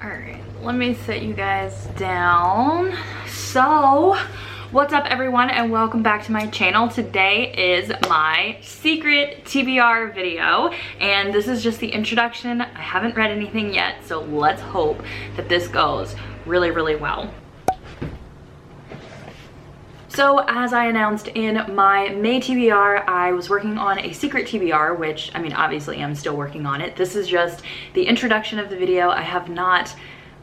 Alright, let me sit you guys down. So, what's up everyone and welcome back to my channel. Today is my secret TBR video and this is just the introduction. I haven't read anything yet, so let's hope that this goes really, really well. So as I announced in my May TBR, I was working on a secret TBR, which, I mean, obviously I'm still working on it. This is just the introduction of the video. I have not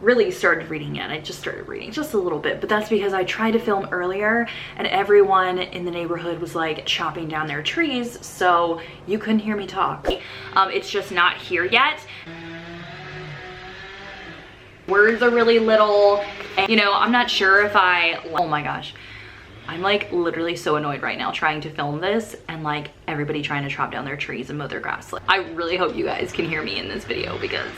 really started reading yet. I just started reading just a little bit, but that's because I tried to film earlier and everyone in the neighborhood was like chopping down their trees, so you couldn't hear me talk. It's just not here yet. Words are really little, and you know, I'm not sure if oh my gosh. I'm like literally so annoyed right now trying to film this and like everybody trying to chop down their trees and mow their grass. Like, I really hope you guys can hear me in this video because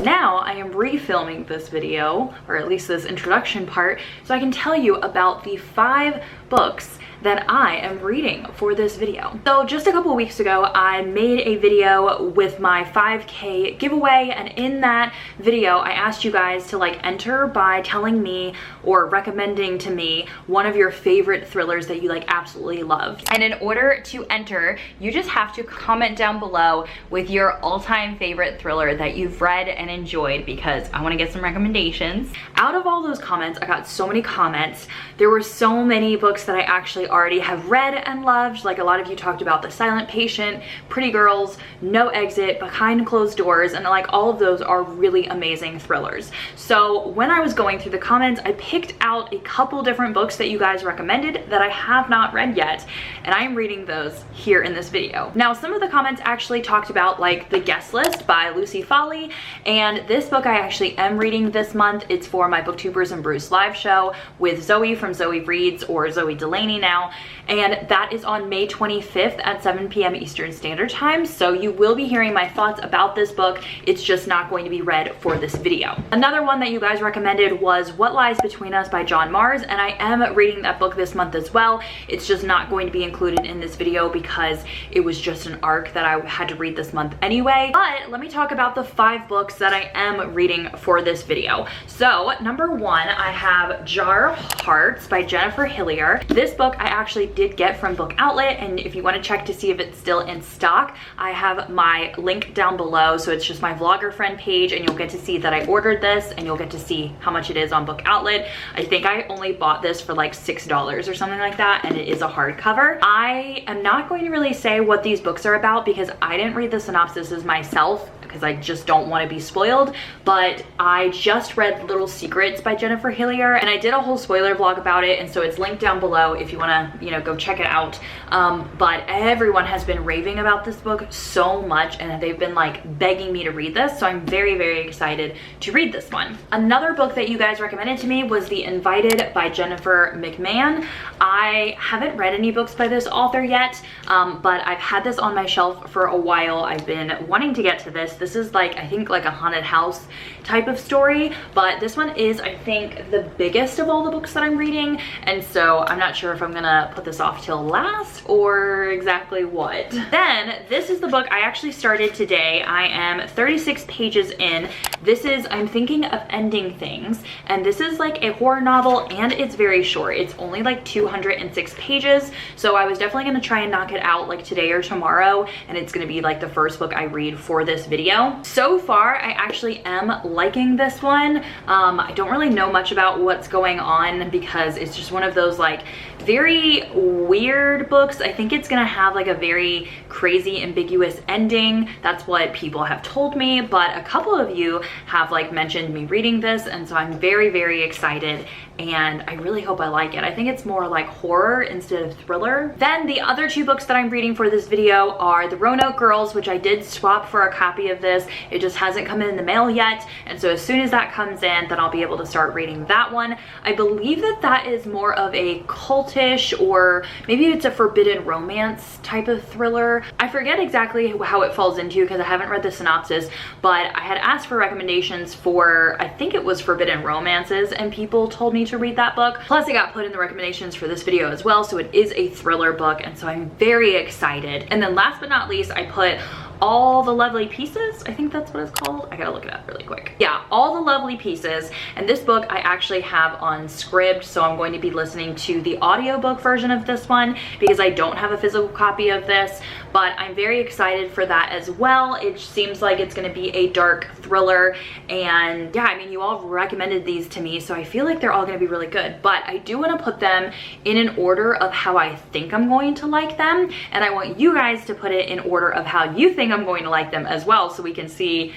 now I am refilming this video, or at least this introduction part, so I can tell you about the 5 books that I am reading for this video. So just a couple weeks ago, I made a video with my 5K giveaway, and in that video, I asked you guys to like enter by telling me or recommending to me one of your favorite thrillers that you like absolutely love. And in order to enter, you just have to comment down below with your all-time favorite thriller that you've read and enjoyed, because I want to get some recommendations. Out of all those comments, I got so many comments. There were so many books that I actually already have read and loved. Like a lot of you talked about The Silent Patient, Pretty Girls, No Exit, Behind Closed Doors, and like all of those are really amazing thrillers. So when I was going through the comments, I picked out a couple different books that you guys recommended that I have not read yet, and I am reading those here in this video. Now, some of the comments actually talked about like The Guest List by Lucy Foley, and this book I actually am reading this month. It's for my Booktubers and Brews live show with Zoe from Zoe Reads, or Zoe Delaney now, and that is on May 25th at 7 p.m. Eastern Standard Time. So you will be hearing my thoughts about this book. It's just not going to be read for this video. Another one that you guys recommended was What Lies Between Us by John Mars, and I am reading that book this month as well. It's just not going to be included in this video because it was just an arc that I had to read this month anyway. But let me talk about the 5 books that I am reading for this video. So number 1, I have Jar of Hearts by Jennifer Hillier. This book I actually did get from Book Outlet, and if you want to check to see if it's still in stock, I have my link down below. So it's just my vlogger friend page, and you'll get to see that I ordered this, and you'll get to see how much it is on Book Outlet. I think I only bought this for like $6 or something like that, and it is a hardcover. I am not going to really say what these books are about because I didn't read the synopsises myself, because I just don't want to be spoiled, but I just read Little Secrets by Jennifer Hillier, and I did a whole spoiler vlog about it, and so it's linked down below if you want to, you know, go check it out. But everyone has been raving about this book so much, and they've been like begging me to read this, so I'm very, very excited to read this one. Another book that you guys recommended to me was The Invited by Jennifer Mcmahon. I haven't read any books by this author yet, but I've had this on my shelf for a while. I've been wanting to get to this. This is like, I think like a haunted house type of story, but this one is, I think, the biggest of all the books that I'm reading, and so I'm not sure if I'm gonna put this off till last or exactly what. Then this is the book I actually started today. I am 36 pages in. This is I'm Thinking of Ending Things, and this is like a horror novel, and it's very short. It's only like 206 pages, so I was definitely gonna try and knock it out like today or tomorrow, and it's gonna be like the first book I read for this video. So far, I actually am liking this one. I don't really know much about what's going on because it's just one of those like very weird books. I think it's gonna have like a very crazy, ambiguous ending. That's what people have told me, but a couple of you have like mentioned me reading this, and so I'm very, very excited, and I really hope I like it. I think it's more like horror instead of thriller. Then the other 2 books that I'm reading for this video are the Roanoke Girls, which I did swap for a copy of this. It just hasn't come in the mail yet, and so as soon as that comes in, then I'll be able to start reading that one. I believe that that is more of a cultish, or maybe it's a forbidden romance type of thriller. I forget exactly how it falls into because I haven't read the synopsis, but I had asked for recommendations for, I think it was forbidden romances, and people told me to read that book. Plus it got put in the recommendations for this video as well, so it is a thriller book, and so I'm very excited. And then last but not least, I put All the Lovely Pieces, I think that's what it's called. I gotta look it up really quick. Yeah, All the Lovely Pieces. And this book I actually have on scribd, so I'm going to be listening to the audiobook version of this one because I don't have a physical copy of this, but I'm very excited for that as well. It seems like it's gonna be a dark thriller, and yeah, I mean, you all recommended these to me, so I feel like they're all gonna be really good, but I do wanna put them in an order of how I think I'm going to like them, and I want you guys to put it in order of how you think I'm going to like them as well, so we can see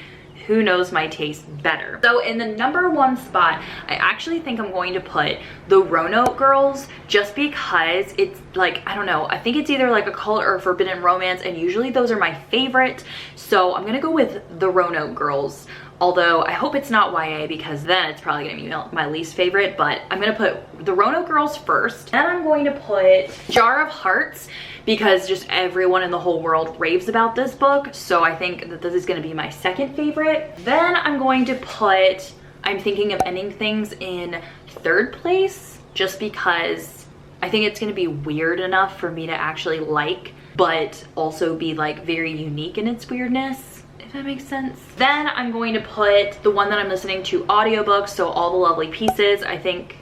who knows my taste better. So in the #1 spot, I actually think I'm going to put the Roanoke Girls, just because it's like, I don't know, I think it's either like a cult or a forbidden romance, and usually those are my favorite. So I'm gonna go with the Roanoke Girls. Although I hope it's not YA, because then it's probably gonna be my least favorite, but I'm gonna put the Roanoke Girls first. Then I'm going to put Jar of Hearts, because just everyone in the whole world raves about this book. So I think that this is gonna be my second favorite. Then I'm going to put I'm Thinking of Ending Things in third place, just because I think it's gonna be weird enough for me to actually like, but also be like very unique in its weirdness, if that makes sense. Then I'm going to put the one that I'm listening to audiobooks, so All the Lovely Pieces, I think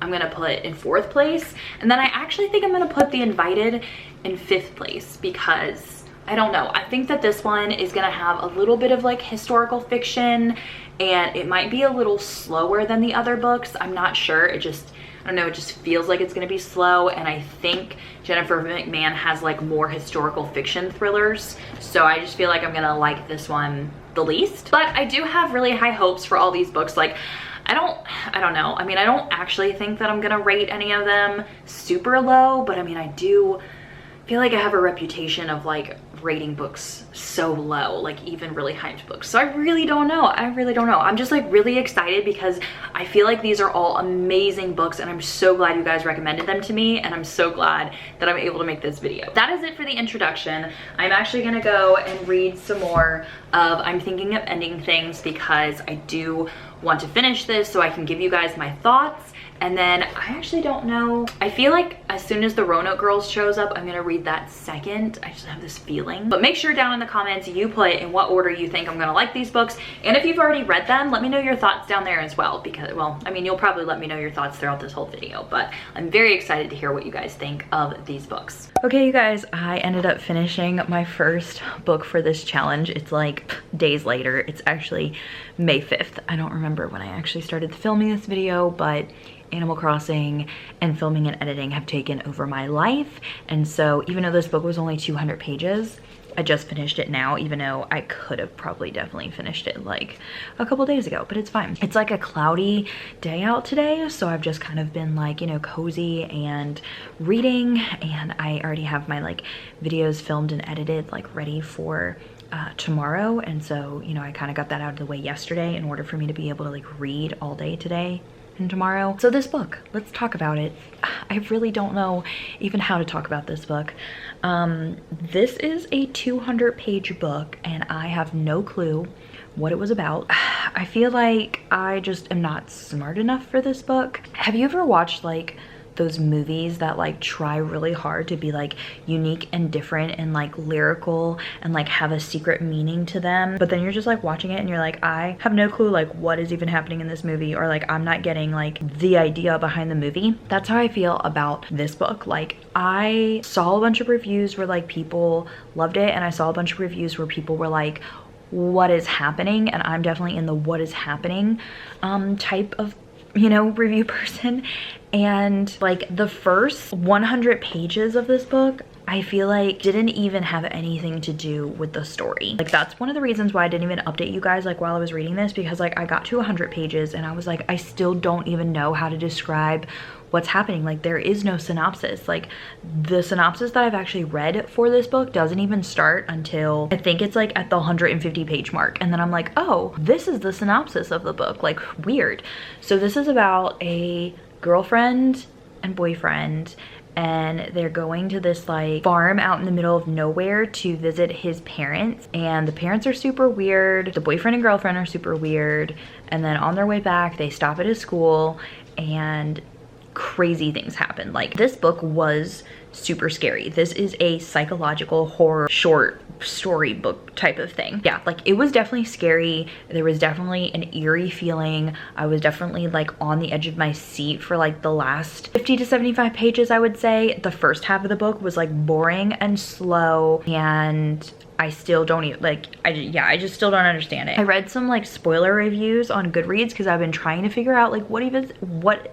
I'm gonna put in fourth place. And then I actually think I'm gonna put The Invited in fifth place, because I don't know, I think that this one is gonna have a little bit of like historical fiction, and it might be a little slower than the other books. I'm not sure, I don't know, it just feels like it's gonna be slow, and I think Jennifer Mcmahon has like more historical fiction thrillers, so I just feel like I'm gonna like this one the least. But I do have really high hopes for all these books. Like, I don't know, I mean, I don't actually think that I'm gonna rate any of them super low, but I mean, I do feel like I have a reputation of like rating books so low, like even really hyped books. So I really don't know. I'm just like really excited, because I feel like these are all amazing books, and I'm so glad you guys recommended them to me, and I'm so glad that I'm able to make this video. That is it for the introduction. I'm actually gonna go and read some more of I'm Thinking of Ending Things, because I do want to finish this so I can give you guys my thoughts. And then I actually don't know, I feel like as soon as the Roanoke Girls shows up, I'm gonna read that second. I just have this feeling. But make sure down in the comments you put in what order you think I'm gonna like these books. And if you've already read them, let me know your thoughts down there as well, because, well, I mean, you'll probably let me know your thoughts throughout this whole video, but I'm very excited to hear what you guys think of these books. Okay, you guys, I ended up finishing my first book for this challenge. It's like days later. It's actually May 5th. I don't remember when I actually started filming this video, but Animal Crossing and filming and editing have taken over my life. And so even though this book was only 200 pages, I just finished it now, even though I could have probably definitely finished it like a couple days ago, but it's fine. It's like a cloudy day out today, so I've just kind of been like, you know, cozy and reading, and I already have my like videos filmed and edited like ready for tomorrow. And so, you know, I kind of got that out of the way yesterday in order for me to be able to like read all day today and tomorrow. So this book, let's talk about it. I really don't know even how to talk about this book. This is a 200-page book, and I have no clue what it was about. I feel like I just am not smart enough for this book. Have you ever watched like those movies that like try really hard to be like unique and different and like lyrical and like have a secret meaning to them, but then you're just like watching it and you're like, I have no clue like what is even happening in this movie, or like I'm not getting like the idea behind the movie? That's how I feel about this book. Like, I saw a bunch of reviews where like people loved it, and I saw a bunch of reviews where people were like, what is happening? And I'm definitely in the what is happening type of, you know, review person. And like the first 100 pages of this book, I feel like didn't even have anything to do with the story. Like, that's one of the reasons why I didn't even update you guys like while I was reading this, because like I got to 100 pages and I was like, I still don't even know how to describe what's happening. Like, there is no synopsis. Like, the synopsis that I've actually read for this book doesn't even start until I think it's like at the 150 page mark, and then I'm like, oh, this is the synopsis of the book. Like, weird. So this is about a girlfriend and boyfriend, and they're going to this like farm out in the middle of nowhere to visit his parents, and the parents are super weird, the boyfriend and girlfriend are super weird, and then on their way back they stop at his school and crazy things happen. Like, this book was super scary. This is a psychological horror short storybook type of thing. Yeah, like it was definitely scary. There was definitely an eerie feeling. I was definitely like on the edge of my seat for like the last 50 to 75 pages, I would say. The first half of the book was like boring and slow, and I still don't even like, I just still don't understand it. I read some like spoiler reviews on Goodreads because I've been trying to figure out like what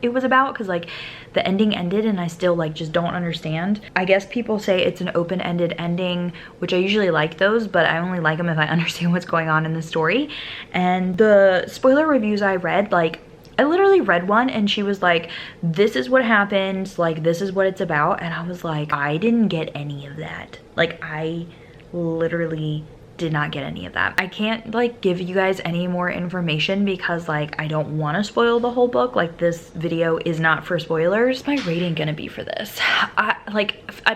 it was about, because like the ending ended and I still like just don't understand. I guess people say it's an open-ended ending, which I usually like those, but I only like them if I understand what's going on in the story. And the spoiler reviews I read, like I literally read one and she was like, this is what happened, like this is what it's about, and I was like, I didn't get any of that. Like I literally did not get any of that. I can't like give you guys any more information because like I don't want to spoil the whole book. Like this video is not for spoilers. What's my rating gonna be for this?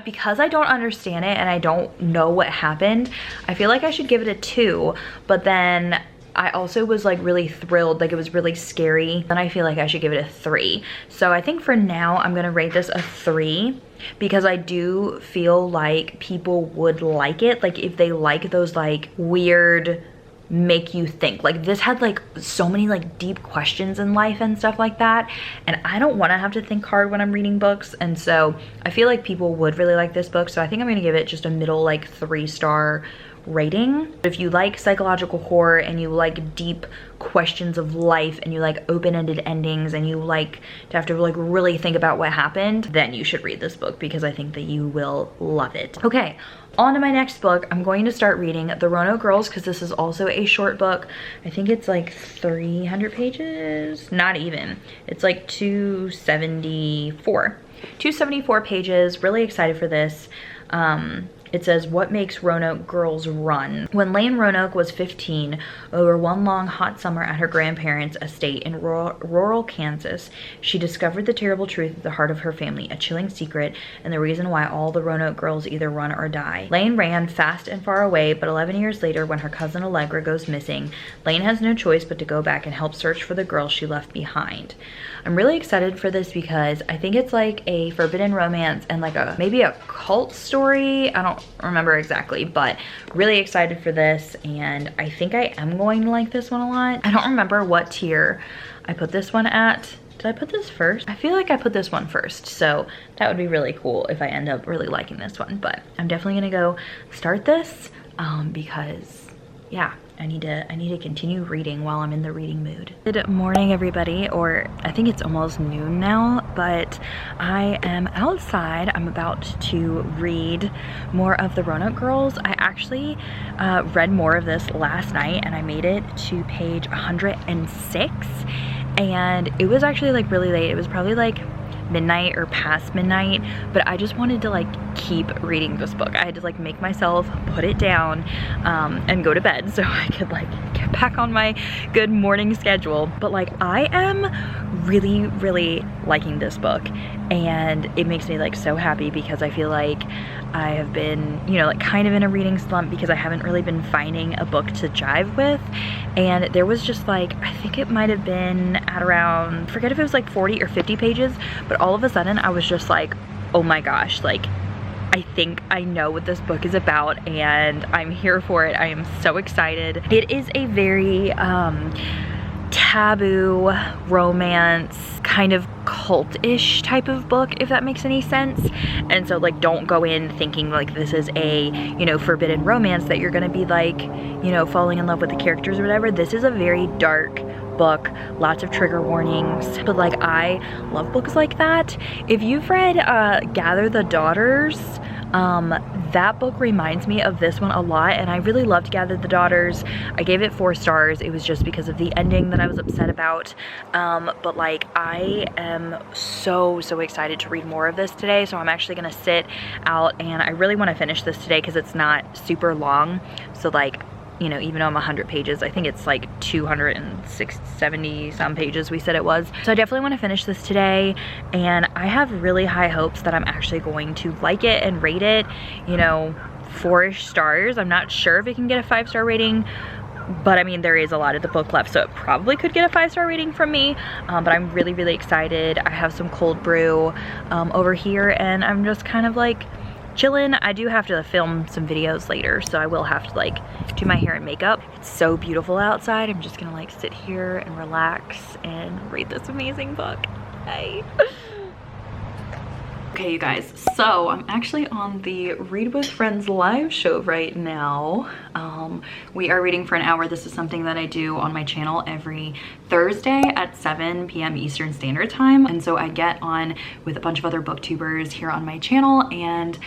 Because I don't understand it and I don't know what happened, I feel like I should give it a 2, but then I also was like really thrilled, like it was really scary, and I feel like I should give it a 3. So I think for now I'm gonna rate this a 3 because I do feel like people would like it, like if they like those like weird, make you think. Like this had like so many like deep questions in life and stuff like that, and I don't want to have to think hard when I'm reading books, and so I feel like people would really like this book. So I think I'm gonna give it just a middle like 3-star rating. If you like psychological horror and you like deep questions of life and you like open-ended endings and you like to have to like really think about what happened, then you should read this book because I think that you will love it. Okay, on to my next book. I'm going to start reading The Roanoke Girls because this is also a short book. I think it's like 300 pages, not even. It's like 274 pages. Really excited for this. It says, what makes Roanoke Girls run? When Lane Roanoke was 15, over one long hot summer at her grandparents' estate in rural Kansas, she discovered the terrible truth at the heart of her family, a chilling secret, and the reason why all the Roanoke girls either run or die. Lane ran fast and far away, but 11 years later, when her cousin Allegra goes missing, Lane has no choice but to go back and help search for the girls she left behind. I'm really excited for this because I think it's like a forbidden romance and like maybe a cult story. I don't remember exactly, but really excited for this, and I think I am going to like this one a lot. I don't remember what tier I put this one at. Did I put this first? I feel like I put this one first, so that would be really cool if I end up really liking this one, but I'm definitely gonna go start this because yeah, I need to continue reading while I'm in the reading mood. Good morning, everybody, or I think it's almost noon now, but I am outside. I'm about to read more of The Roanoke Girls. I actually read more of this last night and I made it to page 106, and it was actually like really late. It was probably like midnight or past midnight, but I just wanted to like keep reading this book. I had to like make myself put it down and go to bed so I could like get back on my good morning schedule. But like I am really liking this book, and it makes me like so happy because I feel like I have been, you know, like kind of in a reading slump because I haven't really been finding a book to jive with. And there was just like, I think it might have been at around, I forget if it was like 40 or 50 pages, but all of a sudden I was just like, oh my gosh, like I think I know what this book is about and I'm here for it. I am so excited. It is a very taboo romance, kind of cult-ish type of book, if that makes any sense. And so like don't go in thinking like this is a, you know, forbidden romance that you're gonna be like, you know, falling in love with the characters or whatever. This is a very dark book, lots of trigger warnings, but like I love books like that. If you've read Gather the Daughters, that book reminds me of this one a lot, and I really loved Gather the Daughters. I gave it 4 stars. It was just because of the ending that I was upset about, but like I am so excited to read more of this today, so I'm actually gonna sit out, and I really want to finish this today because it's not super long. So like, you know, even though I'm 100 pages, I think it's like 270 some pages we said it was. So I definitely want to finish this today, and I have really high hopes that I'm actually going to like it and rate it, you know, 4-ish stars. I'm not sure if it can get a 5-star rating, but I mean, there is a lot of the book left, so it probably could get a 5-star rating from me. But I'm really, really excited. I have some cold brew over here, and I'm just kind of like chilling. I do have to film some videos later, so I will have to like do my hair and makeup. It's so beautiful outside. I'm just gonna like sit here and relax and read this amazing book. Hey. Okay, you guys, so I'm actually on the Read with Friends live show right now. We are reading for an hour. This is something that I do on my channel every Thursday at 7 p.m. Eastern Standard Time. And so I get on with a bunch of other booktubers here on my channel, and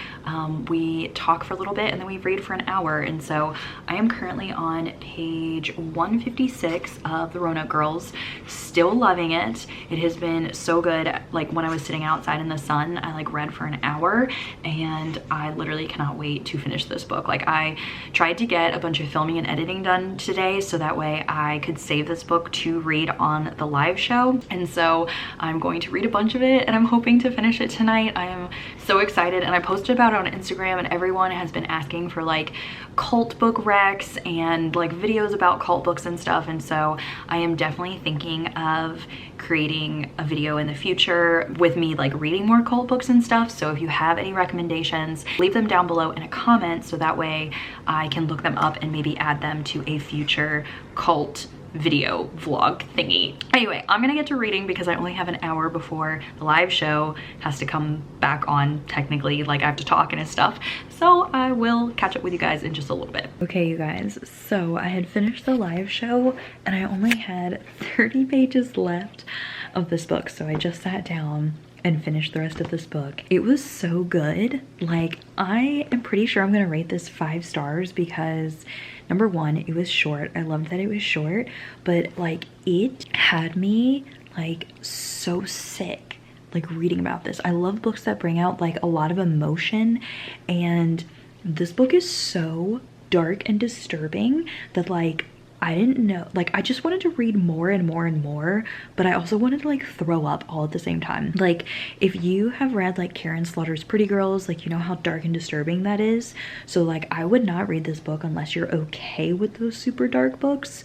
we talk for a little bit and then we read for an hour. And so I am currently on page 156 of the Roanoke Girls. Still loving it. It has been so good. Like when I was sitting outside in the sun, I like read for an hour, and I literally cannot wait to finish this book. Like I tried to get a bunch of filming and editing done today so that way I could save this book to read on the live show. And so I'm going to read a bunch of it, and I'm hoping to finish it tonight. I am so excited, and I posted about it on Instagram, and everyone has been asking for like cult book recs and like videos about cult books and stuff. And so I am definitely thinking of creating a video in the future with me like reading more cult books and stuff. So if you have any recommendations, leave them down below in a comment so that way I can look them up and maybe add them to a future cult video vlog thingy. Anyway, I'm gonna get to reading because I only have an hour before the live show has to come back on technically. Like I have to talk and stuff. So I will catch up with you guys in just a little bit. Okay, you guys, so I had finished the live show and I only had 30 pages left of this book. So I just sat down and finished the rest of this book. It was so good. Like I am pretty sure I'm gonna rate this 5 stars because number one, it was short. I loved that it was short, but like it had me like so sick like reading about this. I love books that bring out like a lot of emotion, and this book is so dark and disturbing that like I didn't know, like I just wanted to read more and more and more, but I also wanted to like throw up all at the same time. Like if you have read like Karen Slaughter's Pretty Girls, like you know how dark and disturbing that is. So like I would not read this book unless you're okay with those super dark books,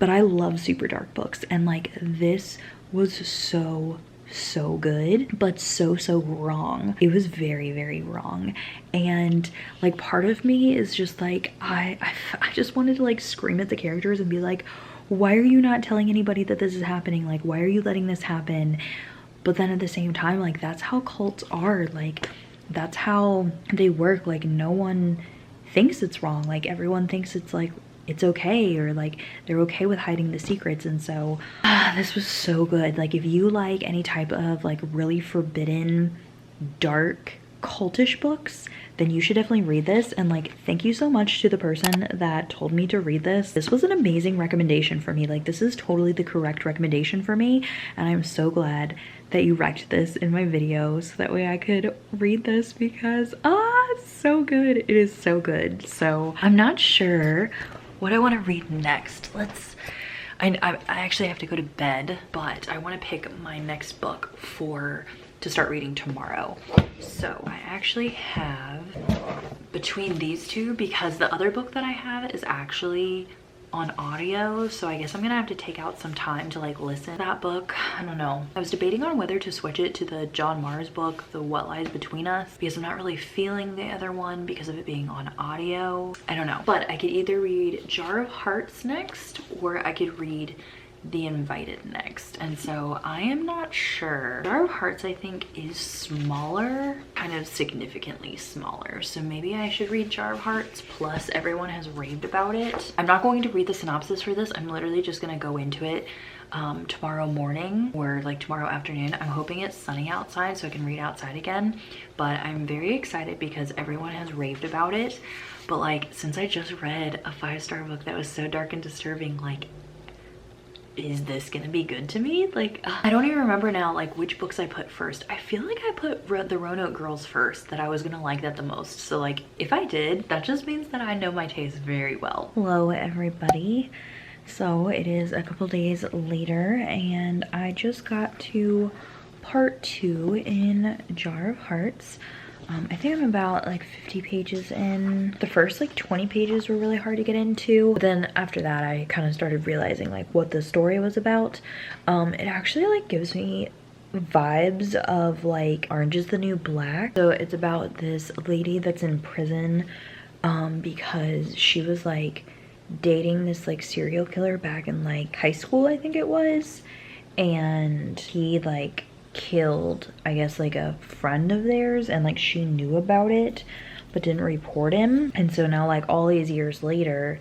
but I love super dark books, and like this was so good, but so wrong. It was very, very wrong. And like part of me is just like I just wanted to like scream at the characters and be like, why are you not telling anybody that this is happening? Like why are you letting this happen? But then at the same time, like that's how cults are. Like that's how they work. Like no one thinks it's wrong. Like everyone thinks it's like it's okay, or like they're okay with hiding the secrets. And so this was so good. Like if you like any type of like really forbidden, dark, cultish books, then you should definitely read this. And like thank you so much to the person that told me to read this. This was an amazing recommendation for me. Like this is totally the correct recommendation for me, and I'm so glad that you wrecked this in my video so that way I could read this because it's so good. It is so good. So I'm not sure what I want to read next. I actually have to go to bed, but I want to pick my next book to start reading tomorrow. So I actually have between these two, because the other book that I have is actually on audio, so I guess I'm gonna have to take out some time to like listen to that book. I don't know. I was debating on whether to switch it to the John Mars book, The What Lies Between Us, because I'm not really feeling the other one because of it being on audio. I don't know, but I could either read Jar of Hearts next, or I could read The Invited next. And so I am not sure. Jar of Hearts I think is smaller, kind of significantly smaller, so maybe I should read Jar of Hearts. Plus everyone has raved about it. I'm not going to read the synopsis for this. I'm literally just gonna go into it tomorrow morning or like tomorrow afternoon. I'm hoping it's sunny outside so I can read outside again, but I'm very excited because everyone has raved about it. But like since I just read a 5-star book that was so dark and disturbing, like is this gonna be good to me? Like I don't even remember now like which books I put first. I feel like I put the Roanoke Girls first, that I was gonna like that the most. So like if I did, that just means that I know my taste very well. Hello everybody. So it is a couple days later and I just got to part 2 in Jar of Hearts. I think I'm about like 50 pages in. The first like 20 pages were really hard to get into. But then after that, I kind of started realizing like what the story was about. It actually like gives me vibes of like Orange is the New Black. So it's about this lady that's in prison because she was like dating this like serial killer back in like high school, I think it was. And he like killed, I guess, like a friend of theirs, and like she knew about it but didn't report him. And so now like all these years later,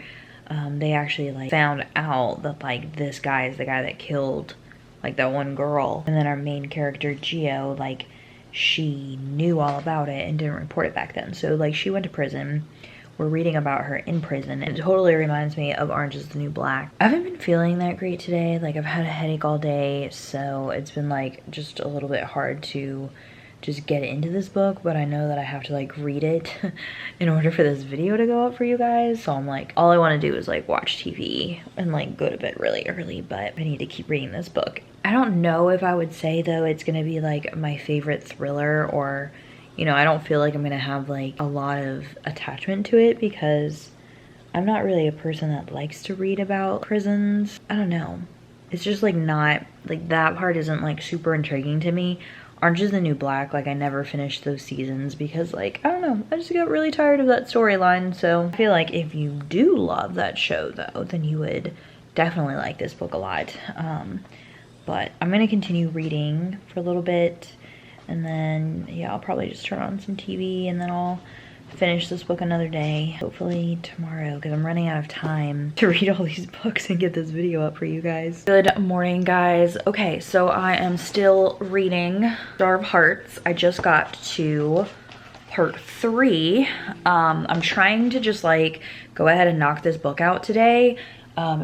they actually like found out that like this guy is the guy that killed like that one girl. And then our main character Geo, like she knew all about it and didn't report it back then. So like she went to prison. We're reading about her in prison. It totally reminds me of Orange is the New Black. I haven't been feeling that great today. Like I've had a headache all day, so it's been like just a little bit hard to just get into this book, but I know that I have to like read it in order for this video to go up for you guys. So I'm like, all I want to do is like watch TV and like go to bed really early, but I need to keep reading this book. I don't know if I would say though it's gonna be like my favorite thriller, or you know, I don't feel like I'm gonna have like a lot of attachment to it because I'm not really a person that likes to read about prisons. I don't know. It's just like not, like that part isn't like super intriguing to me. Orange is the New Black, like I never finished those seasons because like, I don't know, I just got really tired of that storyline. So I feel like if you do love that show though, then you would definitely like this book a lot. But I'm gonna continue reading for a little bit. And then, yeah, I'll probably just turn on some TV and then I'll finish this book another day. Hopefully tomorrow, because I'm running out of time to read all these books and get this video up for you guys. Good morning, guys. Okay, so I am still reading Jar of Hearts. I just got to part 3. I'm trying to just like go ahead and knock this book out today.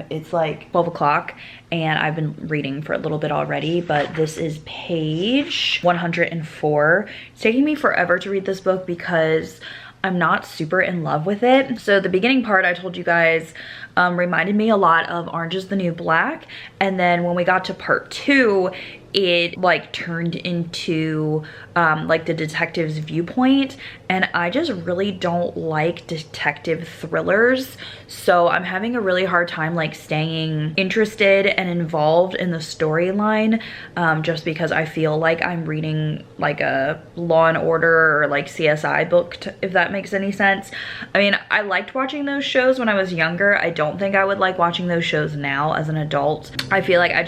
It's like 12 o'clock and I've been reading for a little bit already, but this is page 104. It's taking me forever to read this book because I'm not super in love with it. So the beginning part I told you guys reminded me a lot of Orange is the New Black. And then when we got to part 2, it like turned into like the detective's viewpoint, and I just really don't like detective thrillers, so I'm having a really hard time like staying interested and involved in the storyline, just because I feel like I'm reading like a Law and Order or like CSI book, if that makes any sense. I mean, I liked watching those shows when I was younger. I don't think I would like watching those shows now as an adult. I feel like I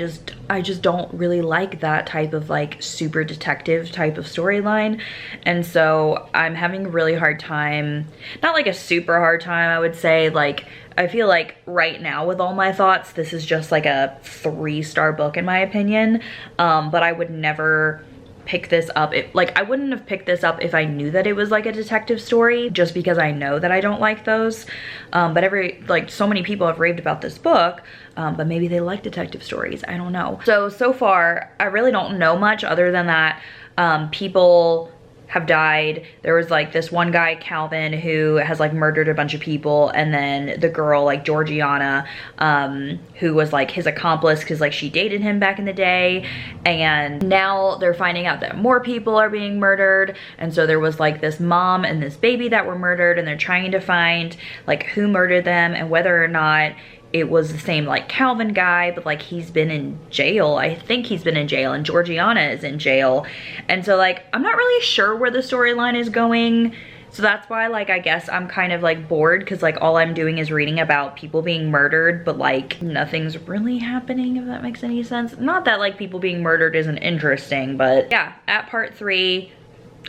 just don't really like that type of like super detective type of storyline, and so I'm having a really hard time, not like a super hard time, I would say. Like I feel like right now with all my thoughts, this is just like a 3-star book in my opinion, but I would never pick this up. I wouldn't have picked this up if I knew that it was like a detective story, just because I know that I don't like those. But so many people have raved about this book, but maybe they like detective stories, I don't know. So far, I really don't know much other than that people have died. There was like this one guy, Calvin, who has like murdered a bunch of people, and then the girl like Georgiana, who was like his accomplice because like she dated him back in the day, and now they're finding out that more people are being murdered. And so there was like this mom and this baby that were murdered, and they're trying to find like who murdered them and whether or not it was the same like Calvin guy, but like he's been in jail. I think he's been in jail, and Georgiana is in jail. And so like I'm not really sure where the storyline is going. So that's why like I guess I'm kind of like bored, because like all I'm doing is reading about people being murdered, but like nothing's really happening, if that makes any sense. Not that like people being murdered isn't interesting, but yeah, at part 3.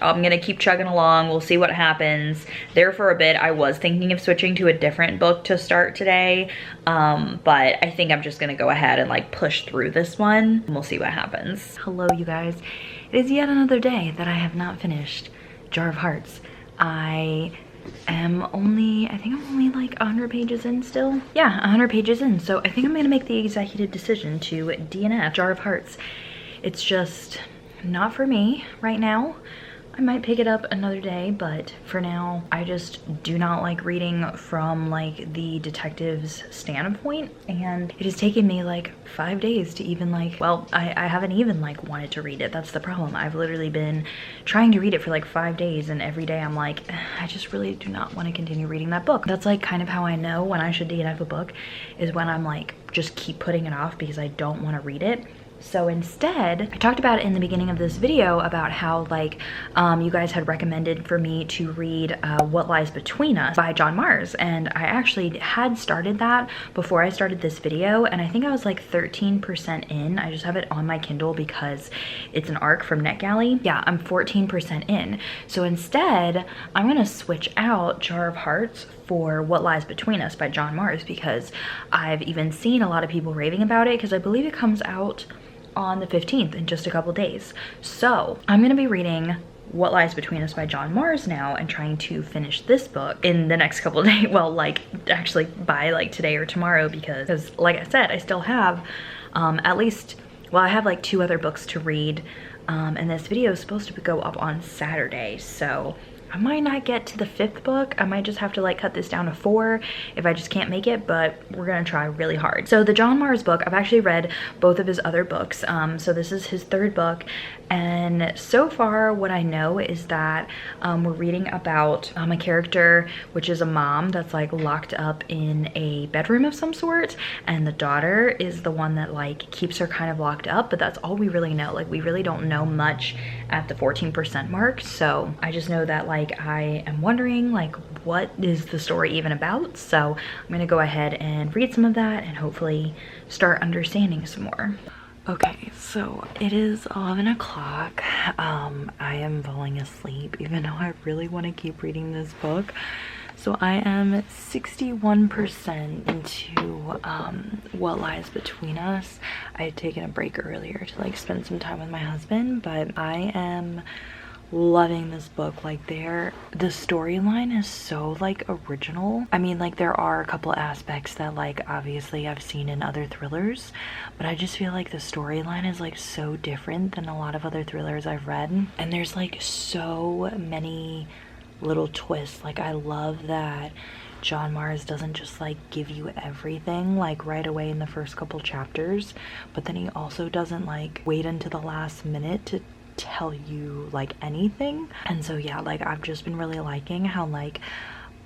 I'm gonna keep chugging along. We'll see what happens. There for a bit, I was thinking of switching to a different book to start today, but I think I'm just gonna go ahead and like push through this one, and we'll see what happens. Hello, you guys. It is yet another day that I have not finished Jar of Hearts. I think I'm only like 100 pages in still. Yeah, 100 pages in. So I think I'm gonna make the executive decision to DNF Jar of Hearts. It's just not for me right now. I might pick it up another day, but for now, I just do not like reading from like the detective's standpoint, and it has taken me like 5 days to even like, well, I haven't even like wanted to read it. That's the problem. I've literally been trying to read it for like 5 days, and every day I'm like, I just really do not want to continue reading that book. That's like kind of how I know when I should DNF a book, is when I'm like, just keep putting it off because I don't want to read it. So instead, I talked about it in the beginning of this video about how like you guys had recommended for me to read What Lies Between Us by John Mars, and I actually had started that before I started this video, and I think I was like 13% in. I just have it on my Kindle because it's an ARC from NetGalley. Yeah, I'm 14% in. So instead, I'm gonna switch out Jar of Hearts for What Lies Between Us by John Mars, because I've even seen a lot of people raving about it, because I believe it comes out on the 15th in just a couple days. So I'm gonna be reading What Lies Between Us by John Mars now and trying to finish this book in the next couple of days. Well, like actually by like today or tomorrow, because like I said, I still have at least, well, I have like 2 other books to read, and this video is supposed to go up on Saturday, so I might not get to the 5th book. I might just have to like cut this down to 4 if I just can't make it, but we're gonna try really hard. So the John Mars book, I've actually read both of his other books. So this is his 3rd book, and so far what I know is that we're reading about a character, which is a mom that's like locked up in a bedroom of some sort, and the daughter is the one that like keeps her kind of locked up, but that's all we really know. Like we really don't know much at the 14% mark. So I just know that like I am wondering like what is the story even about. So I'm gonna go ahead and read some of that and hopefully start understanding some more. Okay, so it is 11 o'clock. I am falling asleep even though I really want to keep reading this book. So I am 61% into What Lies Between Us. I had taken a break earlier to like spend some time with my husband, but I am loving this book. Like the storyline is so like original. I mean, like there are a couple aspects that like obviously I've seen in other thrillers, but I just feel like the storyline is like so different than a lot of other thrillers I've read, and there's like so many little twists. Like I love that John Mars doesn't just like give you everything like right away in the first couple chapters, but then he also doesn't like wait until the last minute to tell you like anything. And so yeah, like I've just been really liking how like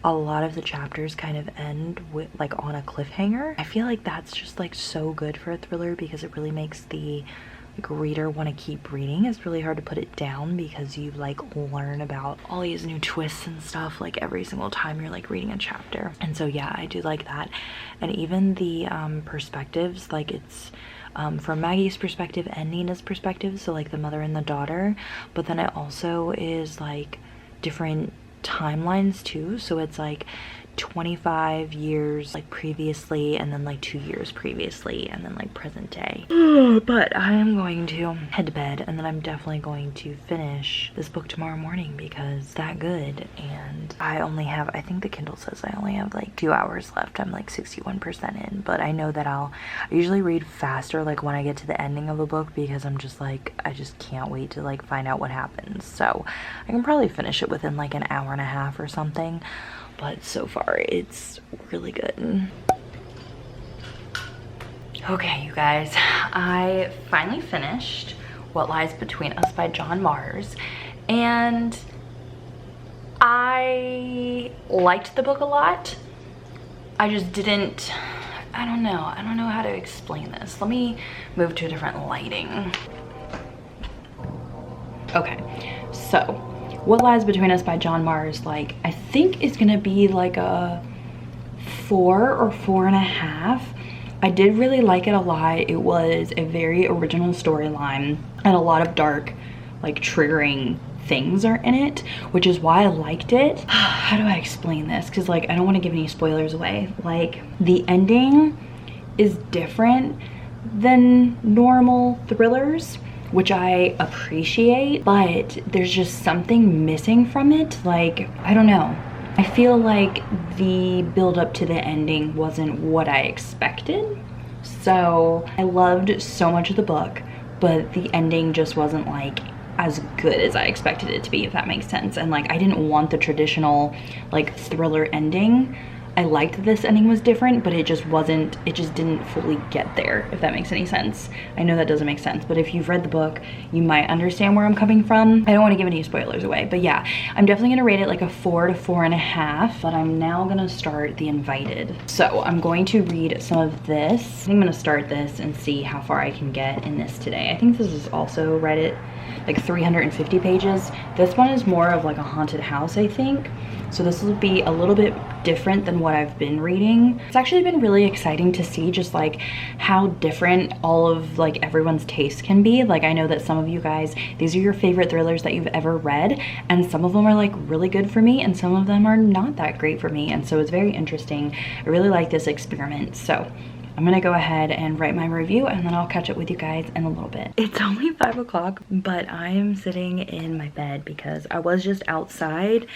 a lot of the chapters kind of end with like on a cliffhanger. I feel like that's just like so good for a thriller, because it really makes the like reader want to keep reading. It's really hard to put it down because you like learn about all these new twists and stuff like every single time you're like reading a chapter. And so yeah, I do like that. And even the perspectives, like it's from Maggie's perspective and Nina's perspective, so like the mother and the daughter, but then it also is like different timelines too. So it's like 25 years like previously, and then like 2 years previously, and then like present day. But I am going to head to bed, and then I'm definitely going to finish this book tomorrow morning because it's that good. And I only have, I think the Kindle says I only have like 2 hours left. I'm like 61% in, but I know that I usually read faster like when I get to the ending of a book, because I'm just like, I just can't wait to like find out what happens. So I can probably finish it within like an hour and a half or something. But so far it's really good. Okay, you guys, I finally finished What Lies Between Us by John Mars, and I liked the book a lot. I just didn't, I don't know how to explain this. Let me move to a different lighting. Okay, so What Lies Between Us by John Mars, like I think it's gonna be like a 4 or 4.5. I did really like it a lot. It was a very original storyline, and a lot of dark, like triggering things are in it, which is why I liked it. How do I explain this? Because like I don't want to give any spoilers away. Like the ending is different than normal thrillers, which I appreciate, but there's just something missing from it. Like, I don't know. I feel like the build up to the ending wasn't what I expected. So I loved so much of the book, but the ending just wasn't like as good as I expected it to be, if that makes sense. And like, I didn't want the traditional like thriller ending. I liked that this ending was different, but it just didn't fully get there, if that makes any sense. I know that doesn't make sense, but if you've read the book, you might understand where I'm coming from. I don't want to give any spoilers away, but yeah, I'm definitely gonna rate it like a 4 to 4.5, but I'm now gonna start The Invited. So I'm going to read some of this. I'm gonna start this and see how far I can get in this today. I think this is also read it like 350 pages. This one is more of like a haunted house, I think. So this will be a little bit different than what I've been reading. It's actually been really exciting to see just like how different all of like everyone's taste can be. Like, I know that some of you guys, these are your favorite thrillers that you've ever read, and some of them are like really good for me and some of them are not that great for me. And so it's very interesting. I really like this experiment. So I'm gonna go ahead and write my review and then I'll catch up with you guys in a little bit. It's only 5 o'clock, but I am sitting in my bed because I was just outside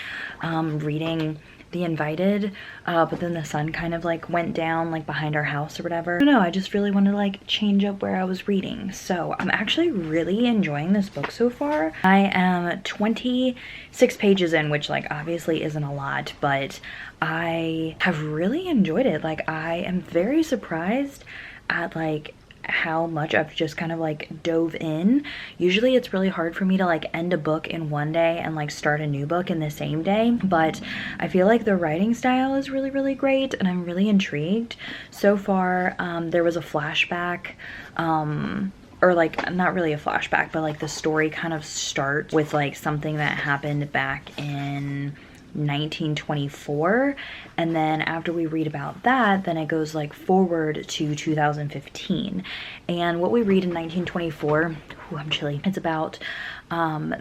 reading The Invited, but then the sun kind of like went down like behind our house or whatever. I don't know, I just really wanted to like change up where I was reading. So I'm actually really enjoying this book so far. I am 26 pages in, which like obviously isn't a lot, but I have really enjoyed it. Like, I am very surprised at like how much I've just kind of like dove in. Usually it's really hard for me to like end a book in one day and like start a new book in the same day, but I feel like the writing style is really, really great and I'm really intrigued. So far, there was a flashback, or like not really a flashback, but like the story kind of starts with like something that happened back in 1924, and then after we read about that, then it goes like forward to 2015. And what we read in 1924, ooh, I'm chilly, it's about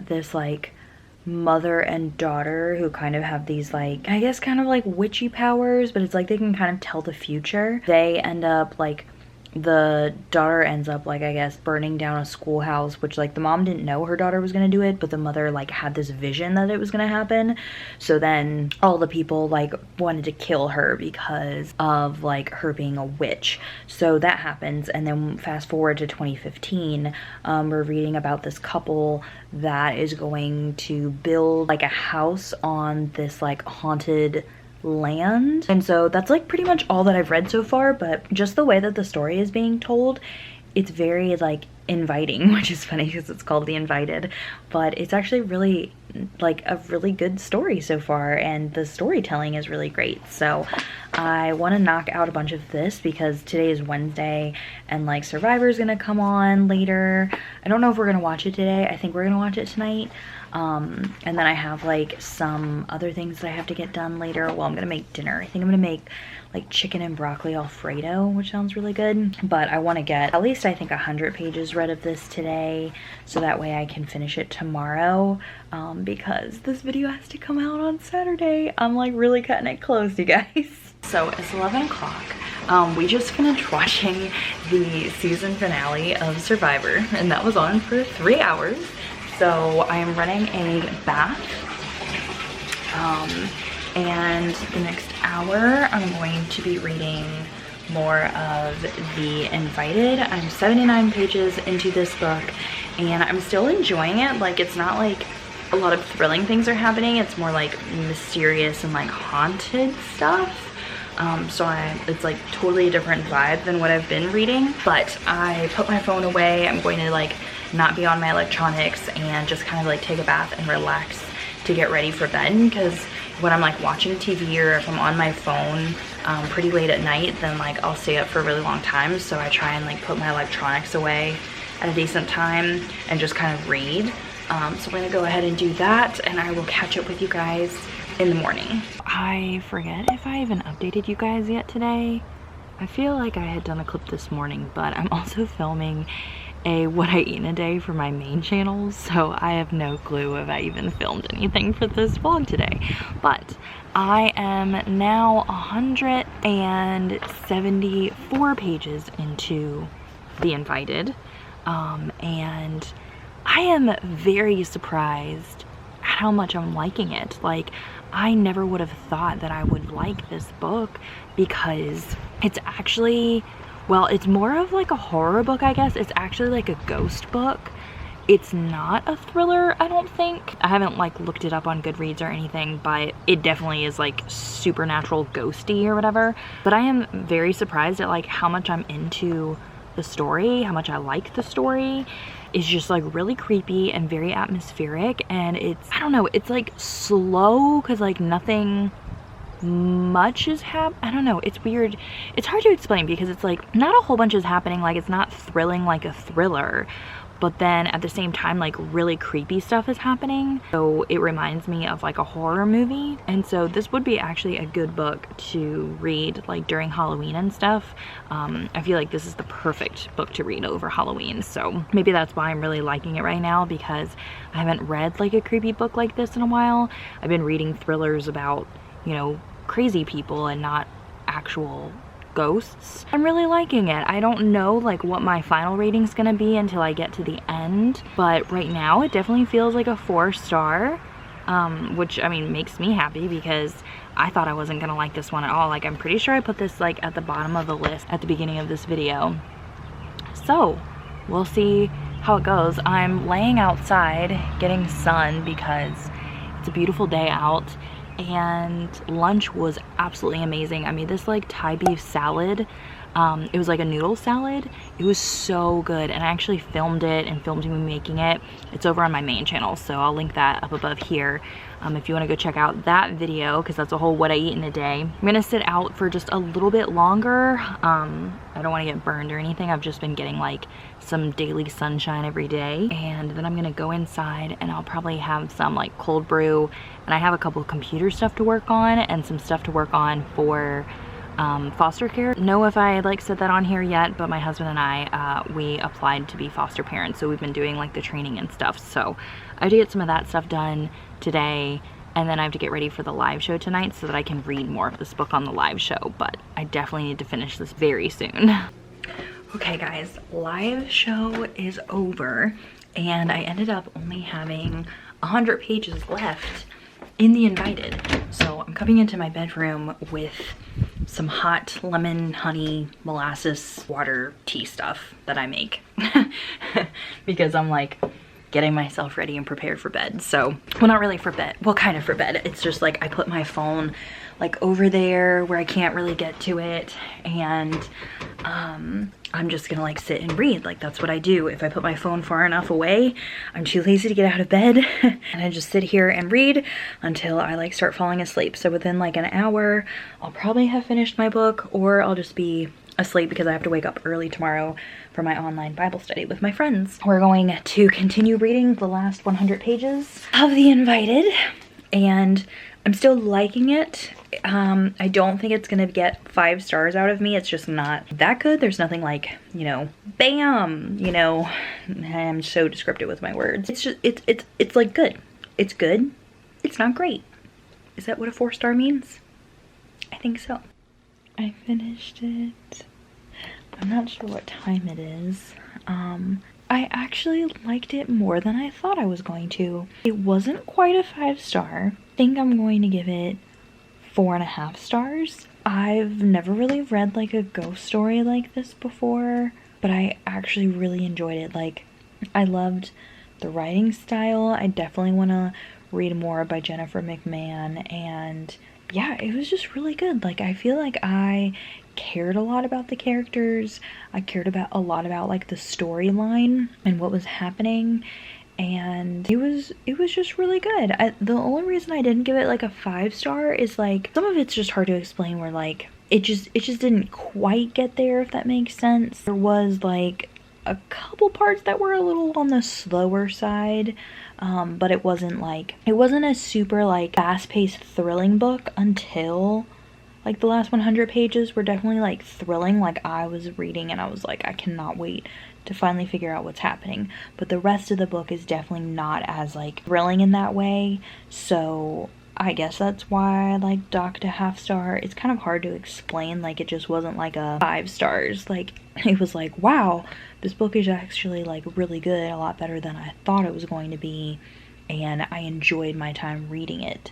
this like mother and daughter who kind of have these like, I guess kind of like witchy powers, but it's like they can kind of tell the future. They end up like, the daughter ends up like, I guess, burning down a schoolhouse, which like the mom didn't know her daughter was gonna do it, but the mother like had this vision that it was gonna happen. So then all the people like wanted to kill her because of like her being a witch. So that happens, and then fast forward to 2015, we're reading about this couple that is going to build like a house on this like haunted land. And so that's like pretty much all that I've read so far, but just the way that the story is being told, it's very like inviting, which is funny because it's called The Invited, but it's actually really like a really good story so far, and the storytelling is really great. So I want to knock out a bunch of this because today is Wednesday and like Survivor is gonna come on later. I don't know if we're gonna watch it today. I think we're gonna watch it tonight. And then I have like some other things that I have to get done later. Well, I'm gonna make dinner. I think I'm gonna make like chicken and broccoli Alfredo, which sounds really good. But I want to get at least I think 100 pages read of this today, so that way I can finish it tomorrow, because this video has to come out on Saturday. I'm like really cutting it close, you guys. So it's 11 o'clock. We just finished watching the season finale of Survivor, and that was on for 3 hours. So I am running a bath, and the next hour I'm going to be reading more of The Invited. I'm 79 pages into this book and I'm still enjoying it. Like, it's not like a lot of thrilling things are happening. It's more like mysterious and like haunted stuff. So it's like totally a different vibe than what I've been reading. But I put my phone away. I'm going to like not be on my electronics and just kind of like take a bath and relax to get ready for bed, because when I'm like watching TV or if I'm on my phone pretty late at night, then like I'll stay up for a really long time. So I try and like put my electronics away at a decent time and just kind of read. So I'm gonna go ahead and do that, and I will catch up with you guys in the morning. I forget if I even updated you guys yet today. I feel like I had done a clip this morning, but I'm also filming a what I eat in a day for my main channel, so I have no clue if I even filmed anything for this vlog today. But I am now 174 pages into The Invited, and I am very surprised at how much I'm liking it. Like, I never would have thought that I would like this book, because it's actually, well, it's more of like a horror book, I guess. It's actually like a ghost book, It's not a thriller, I don't think. I haven't like looked it up on Goodreads or anything, but it definitely is like supernatural ghosty or whatever. But I am very surprised at like how much I'm into the story, how much I like the story. It's just like really creepy and very atmospheric, and it's, I don't know, it's like slow because like nothing much is I don't know, it's weird. It's hard to explain because it's like not a whole bunch is happening, like it's not thrilling like a thriller, but then at the same time like really creepy stuff is happening, so it reminds me of like a horror movie. And so this would be actually a good book to read like during Halloween and stuff. I feel like this is the perfect book to read over Halloween, so maybe that's why I'm really liking it right now, because I haven't read like a creepy book like this in a while. I've been reading thrillers about, you know, crazy people and not actual ghosts. I'm really liking it. I don't know like what my final rating's gonna be until I get to the end, but right now it definitely feels like a 4-star, which I mean makes me happy because I thought I wasn't gonna like this one at all. Like I'm pretty sure I put this like at the bottom of the list at the beginning of this video, so we'll see how it goes. I'm laying outside getting sun because it's a beautiful day out, and lunch was absolutely amazing. I made this like Thai beef salad. It was like a noodle salad. It was so good, and I actually filmed it and filmed me making it. It's over on my main channel, so I'll link that up above here if you want to go check out that video, because that's a whole what I eat in a day. I'm gonna sit out for just a little bit longer. I don't want to get burned or anything. I've just been getting like some daily sunshine every day, and then I'm gonna go inside and I'll probably have some like cold brew, and I have a couple of computer stuff to work on and some stuff to work on for foster care. Know if I like said that on here yet, but my husband and I we applied to be foster parents, so we've been doing like the training and stuff, so I have to get some of that stuff done today, and then I have to get ready for the live show tonight so that I can read more of this book on the live show, but I definitely need to finish this very soon. Okay guys, live show is over, and I ended up only having 100 pages left in the invited, so I'm coming into my bedroom with some hot lemon, honey, molasses, water, tea stuff that I make because I'm like getting myself ready and prepared for bed. So, well, not really for bed, well, kind of for bed. It's just like I put my phone like over there where I can't really get to it, and I'm just gonna like sit and read. Like that's what I do. If I put my phone far enough away, I'm too lazy to get out of bed and I just sit here and read until I like start falling asleep. So within like an hour, I'll probably have finished my book, or I'll just be asleep because I have to wake up early tomorrow for my online Bible study with my friends. We're going to continue reading the last 100 pages of The Invited, and I'm still liking it. I don't think it's gonna get 5 stars out of me. It's just not that good. There's nothing like, you know, bam, you know, I'm so descriptive with my words. It's just, it's like good. It's good. It's not great. Is that what a 4-star means? I think so. I finished it. I'm not sure what time it is. I actually liked it more than I thought I was going to. It wasn't quite a 5-star. I think I'm going to give it 4.5 stars. I've never really read like a ghost story like this before, but I actually really enjoyed it. Like, I loved the writing style. I definitely want to read more by Jennifer Mcmahon, and yeah, it was just really good. Like, I feel like I cared a lot about the characters. I cared about a lot about like the storyline and what was happening, and it was just really good. The only reason I didn't give it like a 5-star is like some of it's just hard to explain, where like it just didn't quite get there, if that makes sense. There was like a couple parts that were a little on the slower side, but it wasn't a super like fast-paced thrilling book until like the last 100 pages were definitely like thrilling. Like, I was reading and I was like, I cannot wait to finally figure out what's happening. But the rest of the book is definitely not as like thrilling in that way. So I guess that's why I like docked a 1/2 star. It's kind of hard to explain. Like, it just wasn't like a 5 stars. Like, it was like, wow, this book is actually like really good, a lot better than I thought it was going to be, and I enjoyed my time reading it.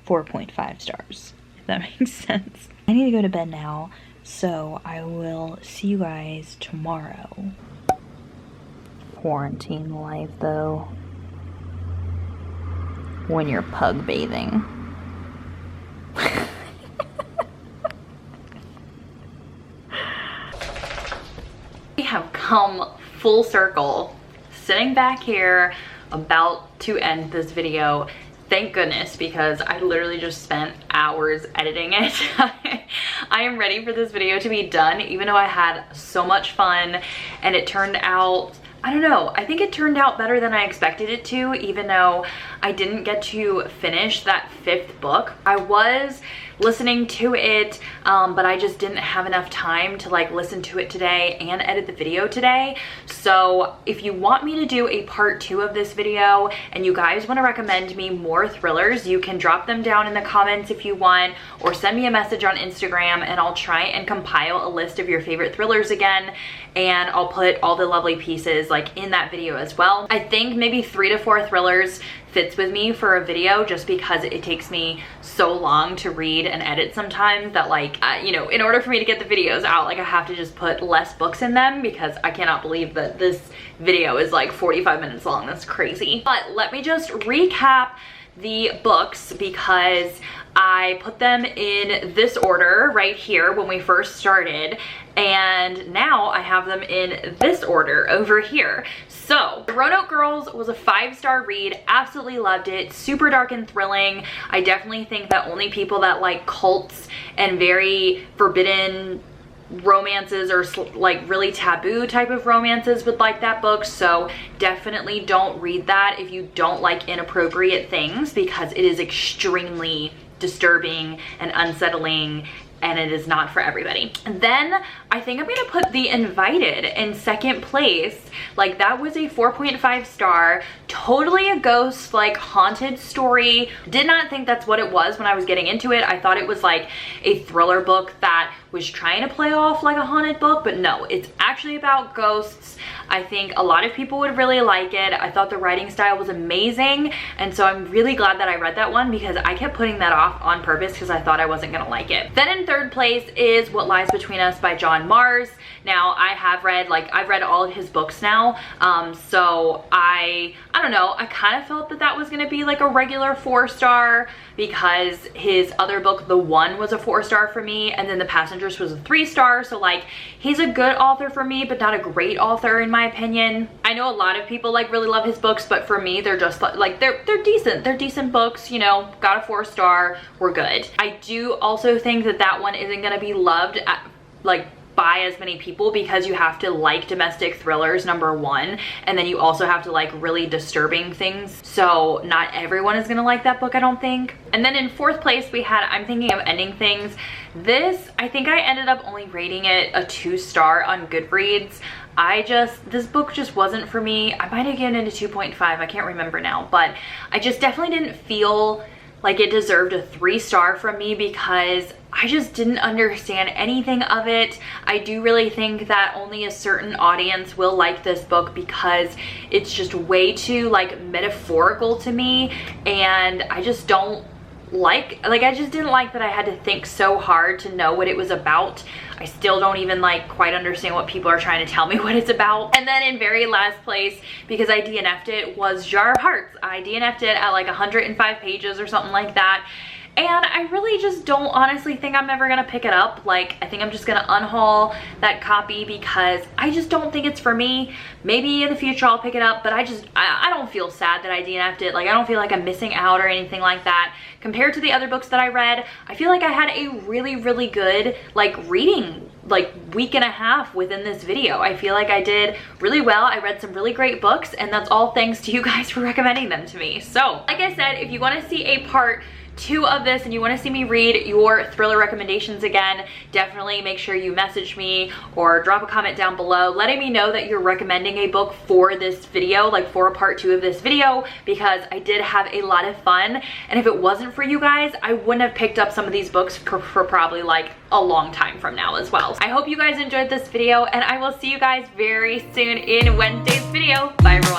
4.5 stars, if that makes sense. I need to go to bed now, so I will see you guys tomorrow. quarantine life though when you're pug bathing. We have come full circle, sitting back here about to end this video. Thank goodness, because I literally just spent hours editing it. I am ready for this video to be done, even though I had so much fun and it turned out, I don't know, I think it turned out better than I expected it to, even though I didn't get to finish that 5th book. I was listening to it, but I just didn't have enough time to like listen to it today and edit the video today. So if you want me to do a part 2 of this video and you guys want to recommend me more thrillers, you can drop them down in the comments if you want, or send me a message on Instagram and I'll try and compile a list of your favorite thrillers again, and I'll put all the lovely pieces like in that video as well. I think maybe 3 to 4 thrillers fits with me for a video, just because it takes me so long to read and edit sometimes that like, you know, in order for me to get the videos out, like I have to just put less books in them, because I cannot believe that this video is like 45 minutes long. That's crazy. But let me just recap the books, because I put them in this order right here when we first started, and now I have them in this order over here. So, Roanoke Girls was a 5-star read, absolutely loved it, super dark and thrilling. I definitely think that only people that like cults and very forbidden romances or like really taboo type of romances would like that book. So definitely don't read that if you don't like inappropriate things, because it is extremely disturbing and unsettling, and it is not for everybody. And then I think I'm gonna put The Invited in 2nd place. Like, that was a 4.5 star, totally a ghost, like haunted story. Did not think that's what it was when I was getting into it. I thought it was like a thriller book that was trying to play off like a haunted book, but no, it's actually about ghosts. I think a lot of people would really like it. I thought the writing style was amazing, and so I'm really glad that I read that one, because I kept putting that off on purpose because I thought I wasn't gonna like it. Then in 3rd place is What Lies Between Us by John Mars. Now I have read, like, I've read all of his books now, so I don't know, I kind of felt that that was gonna be like a regular 4-star, because his other book, The One, was a 4-star for me, and then The Passengers was a 3-star. So like, he's a good author for me, but not a great author in my opinion. I know a lot of people like really love his books, but for me, they're just like, they're decent. They're decent books, you know, got a 4-star, we're good. I do also think that that one isn't gonna be loved by as many people, because you have to like domestic thrillers, number 1, and then you also have to like really disturbing things. So not everyone is gonna like that book, I don't think. And then in 4th place we had I'm Thinking of Ending Things. This, I think I ended up only rating it a 2-star on Goodreads. This book just wasn't for me. I might have given it a 2.5, I can't remember now, but I just definitely didn't feel like it deserved a 3-star from me, because I just didn't understand anything of it. I do really think that only a certain audience will like this book, because it's just way too like metaphorical to me, and I just don't like I just didn't like that I had to think so hard to know what it was about. I still don't even like quite understand what people are trying to tell me what it's about. And then in very last place, because I DNF'd it, was Jar of Hearts. I DNF'd it at like 105 pages or something like that. And I really just don't honestly think I'm ever gonna pick it up. Like, I think I'm just gonna unhaul that copy, because I just don't think it's for me. Maybe in the future I'll pick it up, but I don't feel sad that I DNF'd it. Like, I don't feel like I'm missing out or anything like that. Compared to the other books that I read, I feel like I had a really, really good like reading like week and a half within this video. I feel like I did really well. I read some really great books, and that's all thanks to you guys for recommending them to me. So like I said, if you want to see a part 2 of this and you want to see me read your thriller recommendations again, definitely make sure you message me or drop a comment down below letting me know that you're recommending a book for this video, like for a part 2 of this video, because I did have a lot of fun, and if it wasn't for you guys, I wouldn't have picked up some of these books for probably like a long time from now as well. I hope you guys enjoyed this video, and I will see you guys very soon in Wednesday's video. Bye everyone.